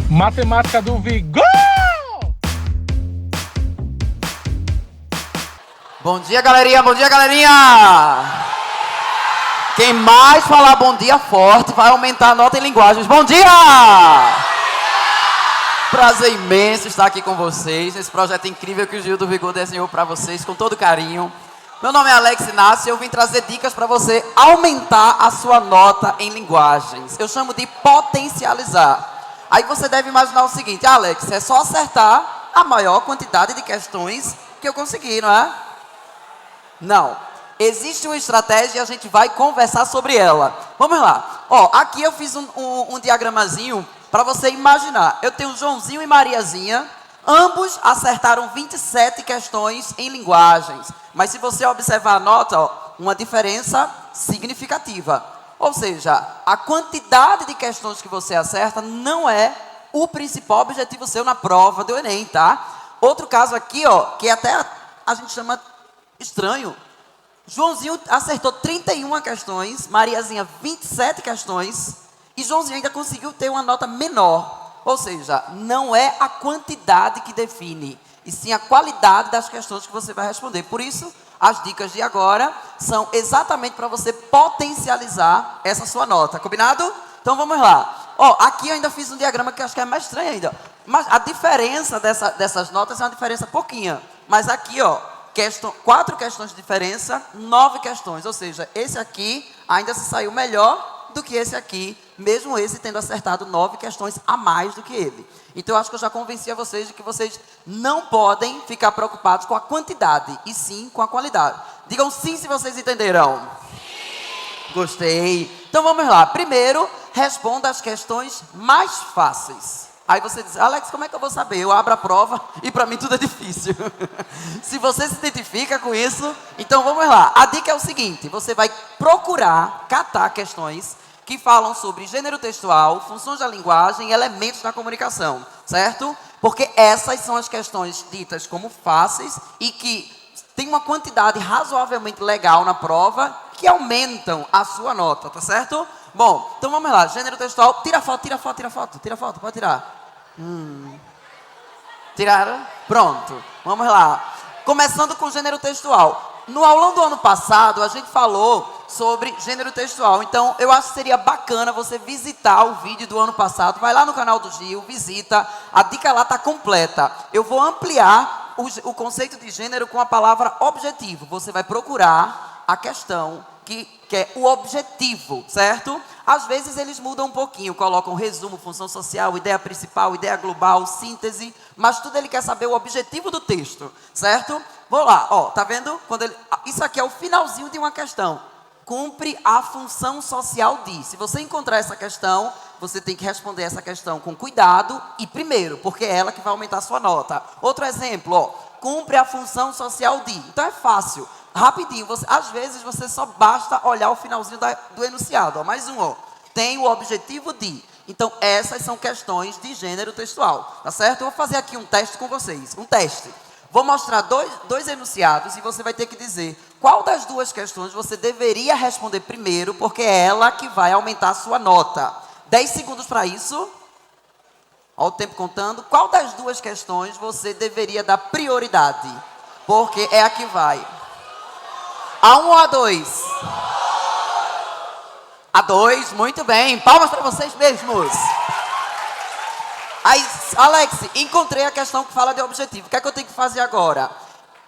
Matemática do Vigor! Bom dia, galerinha! Bom dia, galerinha! Quem mais falar bom dia forte vai aumentar a nota em linguagens. Bom dia! Prazer imenso estar aqui com vocês, nesse projeto incrível que o Gil do Vigor desenhou para vocês, com todo carinho. Meu nome é Alex Inácio e eu vim trazer dicas para você aumentar a sua nota em linguagens. Eu chamo de potencializar. Aí você deve imaginar o seguinte: Alex, é só acertar a maior quantidade de questões que eu conseguir, não é? Não. Existe uma estratégia e a gente vai conversar sobre ela. Vamos lá. Ó, aqui eu fiz um diagramazinho para você imaginar. Eu tenho Joãozinho e Mariazinha. Ambos acertaram 27 questões em linguagens. Mas se você observar a nota, ó, uma diferença significativa. Ou seja, a quantidade de questões que você acerta não é o principal objetivo seu na prova do Enem, tá? Outro caso aqui, ó, que até a gente chama estranho. Joãozinho acertou 31 questões, Mariazinha 27 questões, e Joãozinho ainda conseguiu ter uma nota menor. Ou seja, não é a quantidade que define, e sim a qualidade das questões que você vai responder. Por isso, as dicas de agora são exatamente para você potencializar essa sua nota, combinado? Então vamos lá. Ó, aqui eu ainda fiz um diagrama que eu acho que é mais estranho ainda. Mas a diferença dessas notas é uma diferença pouquinha. Mas aqui, ó, 4 questões de diferença, 9 questões. Ou seja, esse aqui ainda se saiu melhor do que esse aqui, mesmo esse tendo acertado 9 questões a mais do que ele. Então, eu acho que eu já convenci a vocês de que vocês não podem ficar preocupados com a quantidade, e sim com a qualidade. Digam sim se vocês entenderam. Sim. Gostei. Então, vamos lá. Primeiro, responda as questões mais fáceis. Aí você diz: Alex, como é que eu vou saber? Eu abro a prova e para mim tudo é difícil. Se você se identifica com isso, então vamos lá. A dica é o seguinte: você vai procurar catar questões que falam sobre gênero textual, funções da linguagem e elementos da comunicação, certo? Porque essas são as questões ditas como fáceis e que tem uma quantidade razoavelmente legal na prova que aumentam a sua nota, tá certo? Bom, então vamos lá. Gênero textual, tira foto, pode tirar. Tiraram? Pronto, vamos lá. Começando com gênero textual. No aulão do ano passado, a gente falou sobre gênero textual. Então, eu acho que seria bacana você visitar o vídeo do ano passado. Vai lá no canal do Gil, visita. A dica lá está completa. Eu vou ampliar o conceito de gênero com a palavra objetivo. Você vai procurar a questão que é o objetivo, certo? Às vezes eles mudam um pouquinho, colocam resumo, função social, ideia principal, ideia global, síntese, mas tudo ele quer saber o objetivo do texto, certo? Vou lá, ó, tá vendo? Isso aqui é o finalzinho de uma questão. Cumpre a função social de. Se você encontrar essa questão, você tem que responder essa questão com cuidado e primeiro, porque é ela que vai aumentar a sua nota. Outro exemplo, ó, cumpre a função social de. Então é fácil. Rapidinho, às vezes você só basta olhar o finalzinho do enunciado. Ó, mais um, ó. Tem o objetivo de. Então, essas são questões de gênero textual, tá certo? Eu vou fazer aqui um teste com vocês. Um teste. Vou mostrar dois enunciados e você vai ter que dizer qual das duas questões você deveria responder primeiro, porque é ela que vai aumentar a sua nota. 10 segundos para isso. Olha o tempo contando. Qual das duas questões você deveria dar prioridade? Porque é a que vai. A1 ou A2? A2, muito bem. Palmas para vocês mesmos. Aí, Alex, encontrei a questão que fala de objetivo. O que é que eu tenho que fazer agora?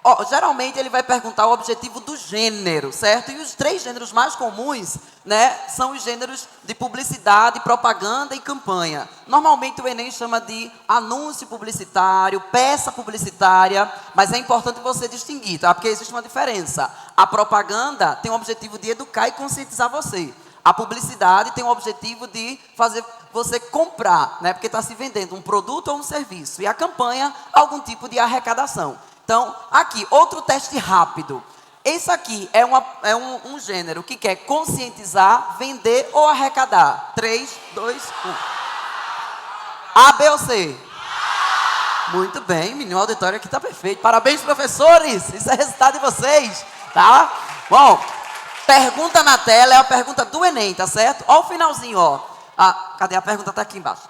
Ó, geralmente ele vai perguntar o objetivo do gênero, certo? E os 3 gêneros mais comuns, né, são os gêneros de publicidade, propaganda e campanha. Normalmente o Enem chama de anúncio publicitário, peça publicitária, mas é importante você distinguir, tá? Porque existe uma diferença. A propaganda tem o objetivo de educar e conscientizar você. A publicidade tem o objetivo de fazer você comprar, né? Porque está se vendendo um produto ou um serviço. E a campanha, algum tipo de arrecadação. Então, aqui, outro teste rápido. Esse aqui é um gênero que quer conscientizar, vender ou arrecadar. 3, 2, 1. A, B ou C? Muito bem, menino, o auditório aqui está perfeito. Parabéns, professores! Isso é resultado de vocês, tá? Bom, pergunta na tela é a pergunta do Enem, tá certo? Olha o finalzinho, ó. Cadê a pergunta? Está aqui embaixo.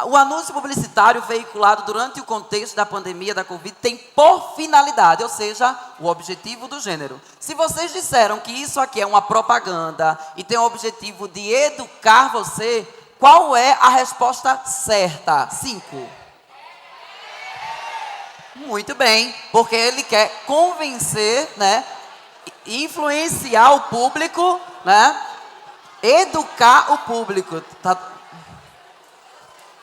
O anúncio publicitário veiculado durante o contexto da pandemia da Covid tem por finalidade, ou seja, o objetivo do gênero. Se vocês disseram que isso aqui é uma propaganda e tem o objetivo de educar você, qual é a resposta certa? 5. Muito bem, porque ele quer convencer, né, influenciar o público, né, educar o público. Tá?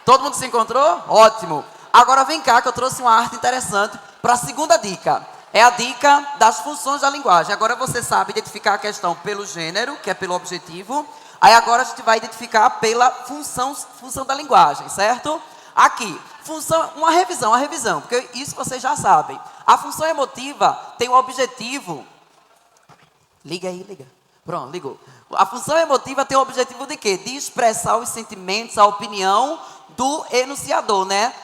Todo mundo se encontrou? Ótimo. Agora vem cá que eu trouxe uma arte interessante para a segunda dica. É a dica das funções da linguagem. Agora você sabe identificar a questão pelo gênero, que é pelo objetivo. Aí agora a gente vai identificar pela função da linguagem, certo? Aqui, função, uma revisão, porque isso vocês já sabem. A função emotiva tem o objetivo... Liga aí, liga. Pronto, ligou. A função emotiva tem o objetivo de quê? De expressar os sentimentos, a opinião do enunciador, né?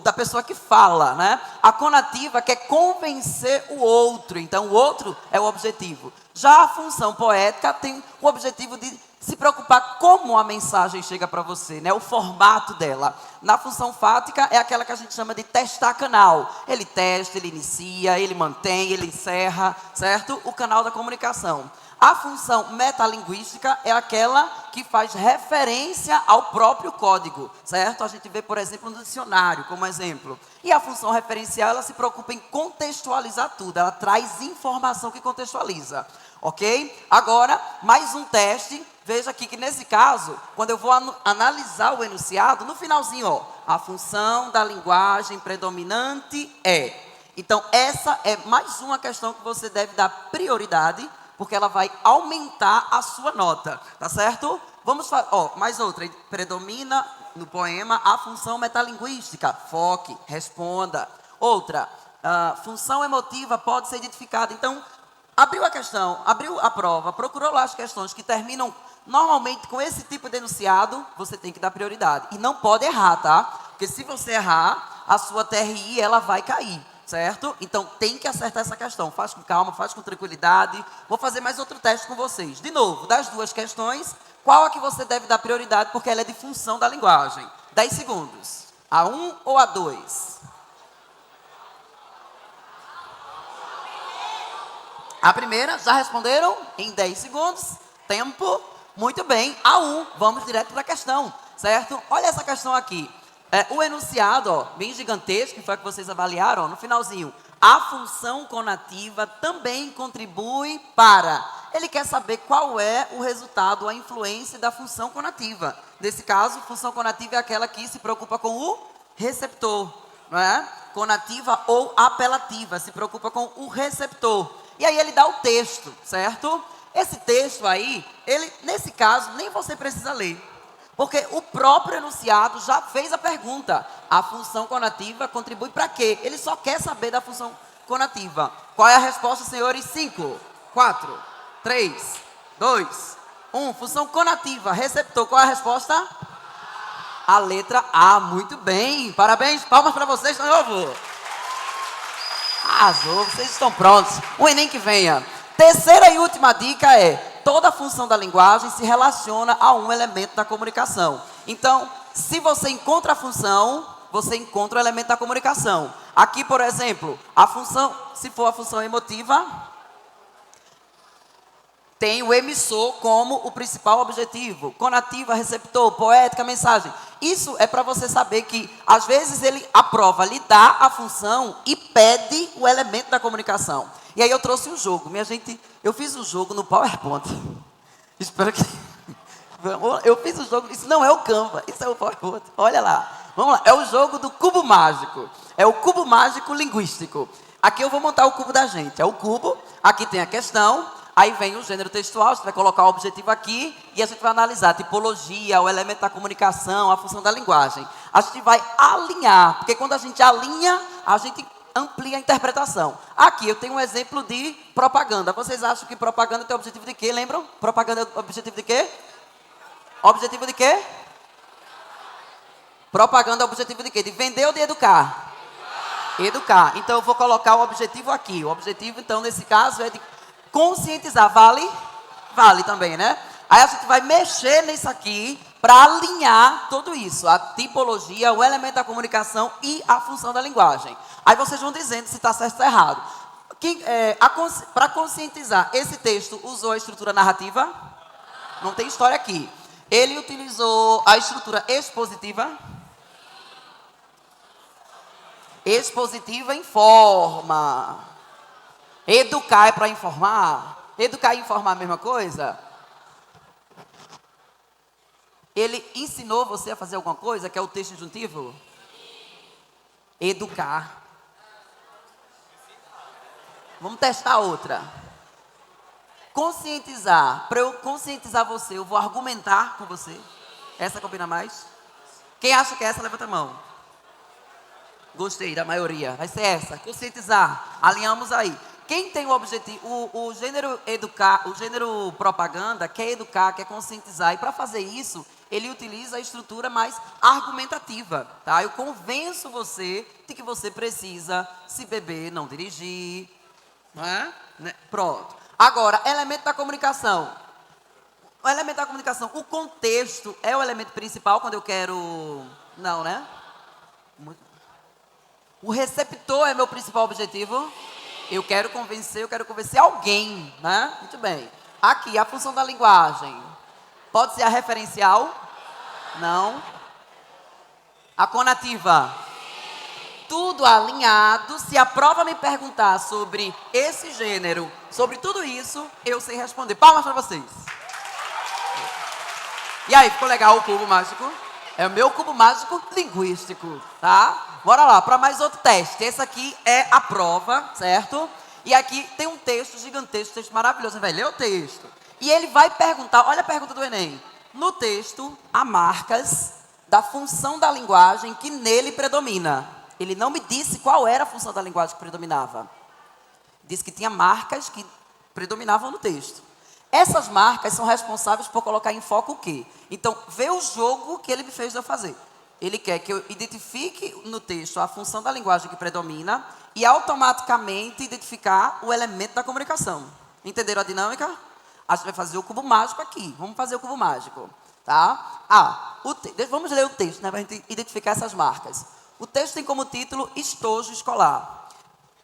Da pessoa que fala, né? A conativa quer convencer o outro, então o outro é o objetivo. Já a função poética tem o objetivo de se preocupar como a mensagem chega para você, né? O formato dela. Na função fática é aquela que a gente chama de testar canal. Ele testa, ele inicia, ele mantém, ele encerra, certo? O canal da comunicação. A função metalinguística é aquela que faz referência ao próprio código, certo? A gente vê, por exemplo, no dicionário, como exemplo. E a função referencial, ela se preocupa em contextualizar tudo. Ela traz informação que contextualiza, ok? Agora, mais um teste. Veja aqui que, nesse caso, quando eu vou analisar o enunciado, no finalzinho, ó, a função da linguagem predominante é. Então, essa é mais uma questão que você deve dar prioridade, porque ela vai aumentar a sua nota, tá certo? Vamos fazer, ó, mais outra. Predomina no poema a função metalinguística. Foque, responda. Outra, função emotiva pode ser identificada. Então, abriu a questão, abriu a prova, procurou lá as questões que terminam normalmente com esse tipo de enunciado, você tem que dar prioridade. E não pode errar, tá? Porque se você errar, a sua TRI, ela vai cair. Certo? Então, tem que acertar essa questão. Faz com calma, faz com tranquilidade. Vou fazer mais outro teste com vocês. De novo, das duas questões, qual a que você deve dar prioridade, porque ela é de função da linguagem? 10 segundos. A 1 ou a 2? A primeira, já responderam? Em 10 segundos. Tempo. Muito bem. A 1. Vamos direto para a questão. Certo? Olha essa questão aqui. O enunciado, ó, bem gigantesco, que foi o que vocês avaliaram, ó, no finalzinho. A função conativa também contribui para... Ele quer saber qual é o resultado, a influência da função conativa. Nesse caso, função conativa é aquela que se preocupa com o receptor, não é? Conativa ou apelativa, se preocupa com o receptor. E aí ele dá o texto, certo? Esse texto aí, nesse caso, nem você precisa ler. Porque o próprio enunciado já fez a pergunta. A função conativa contribui para quê? Ele só quer saber da função conativa. Qual é a resposta, senhores? 5, 4, 3, 2, 1. Função conativa, receptor. Qual é a resposta? A letra A. Muito bem. Parabéns. Palmas para vocês de novo. Arrasou. Vocês estão prontos. O Enem que venha. Terceira e última dica é: toda função da linguagem se relaciona a um elemento da comunicação. Então, se você encontra a função, você encontra o elemento da comunicação. Aqui, por exemplo, a função, se for a função emotiva, tem o emissor como o principal objetivo. Conativa, receptor, poética, mensagem. Isso é para você saber que, às vezes, a prova lhe dá a função e pede o elemento da comunicação. E aí eu trouxe um jogo. Minha gente, eu fiz um jogo no PowerPoint. Espero que... Eu fiz o jogo, isso não é o Canva, isso é o PowerPoint. Olha lá. Vamos lá, é o jogo do cubo mágico. É o cubo mágico linguístico. Aqui eu vou montar o cubo da gente. É o cubo, aqui tem a questão, aí vem o gênero textual, você vai colocar o objetivo aqui e a gente vai analisar a tipologia, o elemento da comunicação, a função da linguagem. A gente vai alinhar, porque quando a gente alinha, a gente amplia a interpretação. Aqui eu tenho um exemplo de propaganda. Vocês acham que propaganda tem o objetivo de quê? Lembram? Propaganda é o objetivo de quê? Objetivo de quê? Propaganda é o objetivo de quê? De vender ou de educar? Educar. Então eu vou colocar o objetivo aqui. O objetivo, então, nesse caso, é de conscientizar. Vale? Vale também, né? Aí a gente vai mexer nisso aqui para alinhar tudo isso, a tipologia, o elemento da comunicação e a função da linguagem. Aí vocês vão dizendo se está certo ou errado. Para conscientizar, esse texto usou a estrutura narrativa? Não tem história aqui. Ele utilizou a estrutura expositiva? Expositiva informa. Educar é para informar? Educar e informar a mesma coisa? Ele ensinou você a fazer alguma coisa, que é o texto injuntivo? Educar. Vamos testar outra. Conscientizar. Para eu conscientizar você, eu vou argumentar com você. Essa combina mais? Quem acha que é essa, levanta a mão. Gostei da maioria. Vai ser essa. Conscientizar. Alinhamos aí. Quem tem o objetivo, o gênero educar, o gênero propaganda quer educar, quer conscientizar. E para fazer isso, ele utiliza a estrutura mais argumentativa, tá? Eu convenço você de que você precisa, se beber, não dirigir, não é? Pronto. Agora, elemento da comunicação. O elemento da comunicação, o contexto é o elemento principal quando eu quero... Não, né? O receptor é meu principal objetivo. Eu quero convencer alguém, né? Muito bem. Aqui, a função da linguagem. Pode ser a referencial? Não. A conativa? Tudo alinhado. Se a prova me perguntar sobre esse gênero, sobre tudo isso, eu sei responder. Palmas para vocês. E aí, ficou legal o cubo mágico? É o meu cubo mágico linguístico, tá? Bora lá, para mais outro teste. Esse aqui é a prova, certo? E aqui tem um texto gigantesco, um texto maravilhoso. Você vai ler o texto. E ele vai perguntar, olha a pergunta do Enem. No texto, há marcas da função da linguagem que nele predomina. Ele não me disse qual era a função da linguagem que predominava. Disse que tinha marcas que predominavam no texto. Essas marcas são responsáveis por colocar em foco o quê? Então, vê o jogo que ele me fez eu fazer. Ele quer que eu identifique no texto a função da linguagem que predomina e automaticamente identificar o elemento da comunicação. Entenderam a dinâmica? A gente vai fazer o cubo mágico aqui. Vamos fazer o cubo mágico, tá? Vamos ler o texto, né, para a gente identificar essas marcas. O texto tem como título Estojo Escolar.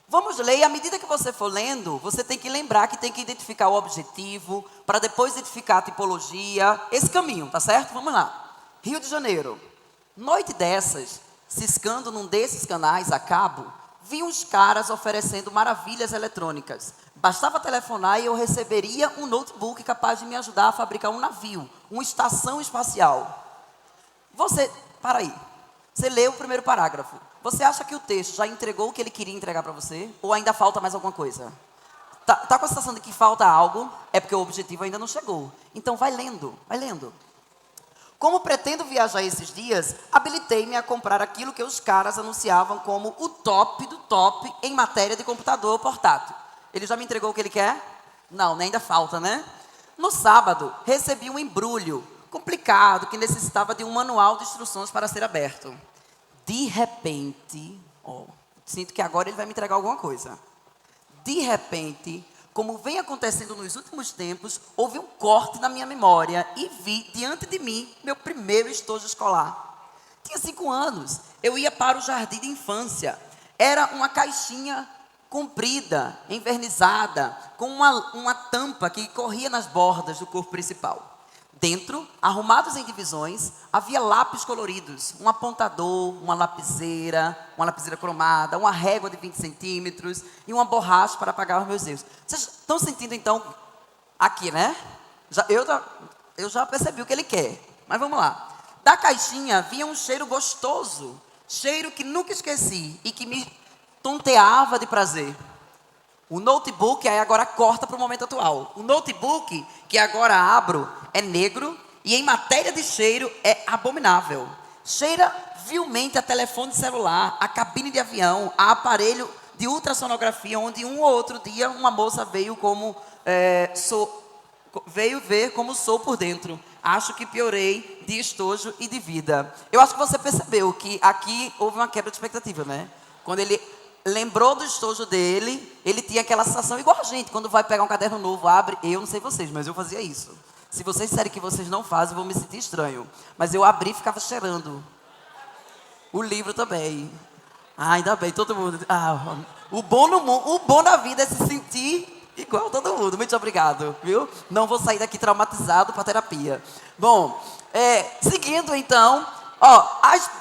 Vamos ler e à medida que você for lendo, você tem que lembrar que tem que identificar o objetivo, para depois identificar a tipologia, esse caminho, tá certo? Vamos lá. Rio de Janeiro. Noite dessas, ciscando num desses canais a cabo, vi uns caras oferecendo maravilhas eletrônicas. Bastava telefonar e eu receberia um notebook capaz de me ajudar a fabricar um navio, uma estação espacial. Para aí. Você leu o primeiro parágrafo. Você acha que o texto já entregou o que ele queria entregar para você? Ou ainda falta mais alguma coisa? Tá com a sensação de que falta algo? É porque o objetivo ainda não chegou. Então vai lendo, vai lendo. Como pretendo viajar esses dias, habilitei-me a comprar aquilo que os caras anunciavam como o top do top em matéria de computador portátil. Ele já me entregou o que ele quer? Não, ainda falta, né? No sábado, recebi um embrulho complicado que necessitava de um manual de instruções para ser aberto. De repente, sinto que agora ele vai me entregar alguma coisa. De repente, como vem acontecendo nos últimos tempos, houve um corte na minha memória e vi diante de mim meu primeiro estojo escolar. Tinha 5 anos, eu ia para o jardim de infância. Era uma caixinha comprida, envernizada, com uma tampa que corria nas bordas do corpo principal. Dentro, arrumados em divisões, havia lápis coloridos, um apontador, uma lapiseira cromada, uma régua de 20 centímetros e uma borracha para apagar os meus erros. Vocês estão sentindo, então, aqui, né? Eu já percebi o que ele quer, mas vamos lá. Da caixinha vinha um cheiro gostoso, cheiro que nunca esqueci e que me tonteava de prazer. O notebook, aí agora corta para o momento atual. O notebook, que agora abro, é negro e em matéria de cheiro é abominável. Cheira vilmente a telefone celular, a cabine de avião, a aparelho de ultrassonografia, onde um ou outro dia uma moça veio ver como sou por dentro. Acho que piorei de estojo e de vida. Eu acho que você percebeu que aqui houve uma quebra de expectativa, né? Quando ele lembrou do estojo dele, ele tinha aquela sensação igual a gente, quando vai pegar um caderno novo, abre, eu não sei vocês, mas eu fazia isso. Se vocês disserem que vocês não fazem, eu vou me sentir estranho. Mas eu abri e ficava cheirando. O livro também. Ah, ainda bem, todo mundo. Ah, o bom na vida é se sentir igual a todo mundo. Muito obrigado, viu? Não vou sair daqui traumatizado para terapia. Bom, seguindo então,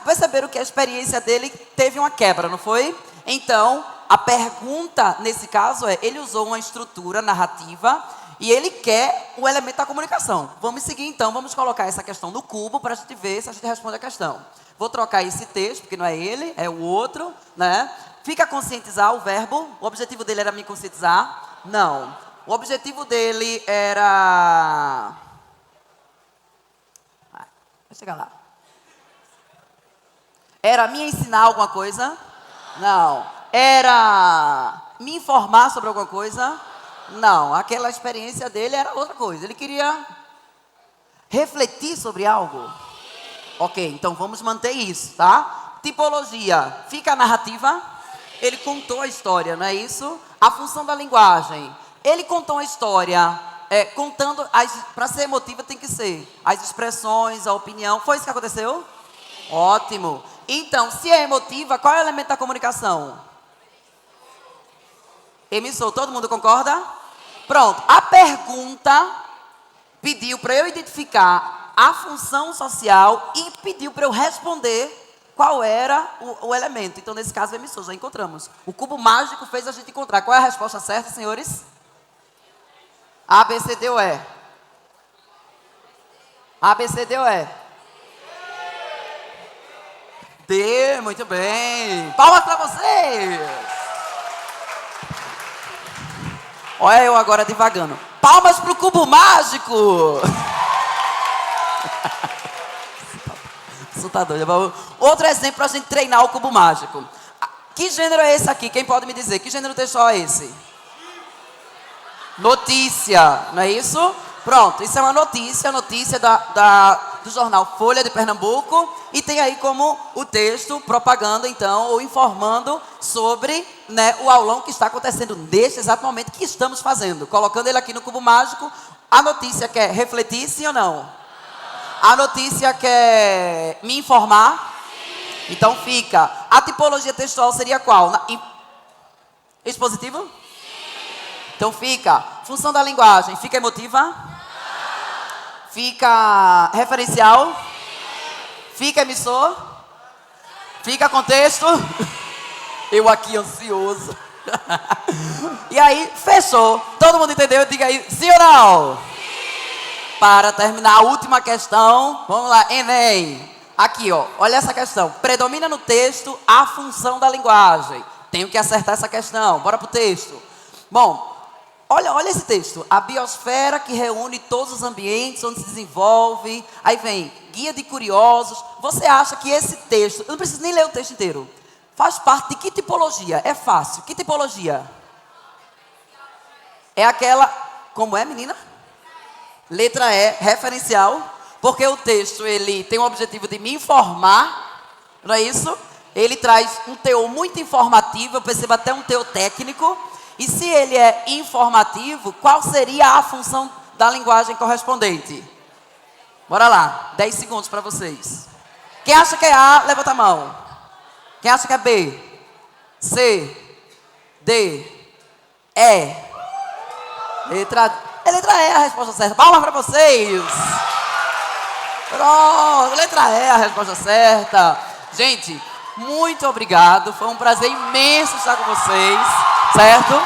perceberam que a experiência dele teve uma quebra, não foi? Então, a pergunta nesse caso ele usou uma estrutura narrativa e ele quer o elemento da comunicação. Vamos seguir então, vamos colocar essa questão no cubo para a gente ver se a gente responde a questão. Vou trocar esse texto, porque não é ele, é o outro, né? Fica a conscientizar o verbo. O objetivo dele era me conscientizar? Não. O objetivo dele era... Vai chegar lá. Era me ensinar alguma coisa? Não. Era me informar sobre alguma coisa? Não. Aquela experiência dele era outra coisa. Ele queria refletir sobre algo. Ok, então vamos manter isso, tá? Tipologia. Fica a narrativa? Ele contou a história, não é isso? A função da linguagem. Ele contou a história, contando, para ser emotiva tem que ser as expressões, a opinião. Foi isso que aconteceu? Ótimo. Então, se é emotiva, qual é o elemento da comunicação? Emissor, todo mundo concorda? Pronto. A pergunta pediu para eu identificar a função social e pediu para eu responder qual era o elemento. Então, nesse caso, o emissor, já encontramos. O cubo mágico fez a gente encontrar. Qual é a resposta certa, senhores? A, B, C, D ou E? A, B, C, D ou E? D, muito bem. Palmas para vocês. Olha eu agora divagando. Palmas para o cubo mágico. Outro exemplo para a gente treinar o cubo mágico. Que gênero é esse aqui? Quem pode me dizer? Que gênero textual é esse? Notícia, não é isso? Pronto, isso é uma notícia do jornal Folha de Pernambuco. E tem aí como o texto propagando, então, ou informando sobre, né, o aulão que está acontecendo neste exato momento que estamos fazendo. Colocando ele aqui no cubo mágico. A notícia quer refletir, sim ou não? A notícia quer me informar? Sim. Então fica. A tipologia textual seria qual? Expositivo? Sim. Então fica. Função da linguagem, fica emotiva? Não. Fica referencial? Sim. Fica emissor? Fica contexto? Eu aqui ansioso. E aí, fechou. Todo mundo entendeu? Diga aí, sim ou não? Para terminar a última questão, vamos lá, Enem. Aqui, olha essa questão. Predomina no texto a função da linguagem. Tenho que acertar essa questão. Bora pro texto. Bom, olha esse texto. A biosfera que reúne todos os ambientes onde se desenvolve. Aí vem, guia de curiosos. Você acha que esse texto, eu não preciso nem ler o texto inteiro, faz parte de que tipologia? É fácil. Que tipologia? É aquela, como é, menina? Letra E, referencial, porque o texto ele tem o objetivo de me informar, não é isso? Ele traz um teor muito informativo, eu percebo até um teor técnico. E se ele é informativo, qual seria a função da linguagem correspondente? Bora lá, 10 segundos para vocês. Quem acha que é A, levanta a mão. Quem acha que é B? C, D, E. Letra E é a resposta certa. Palmas para vocês. Pronto, letra E é a resposta certa. Gente, muito obrigado. Foi um prazer imenso estar com vocês, certo?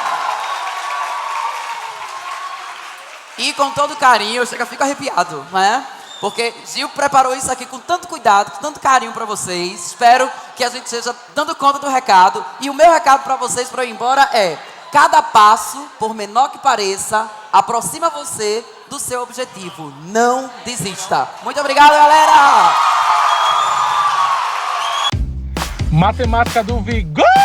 E com todo carinho, eu fico arrepiado, não é? Porque Gil preparou isso aqui com tanto cuidado, com tanto carinho para vocês. Espero que a gente esteja dando conta do recado. E o meu recado para vocês, para eu ir embora, é: cada passo, por menor que pareça, aproxima você do seu objetivo. Não desista. Muito obrigado, galera! Matemática do Vigor!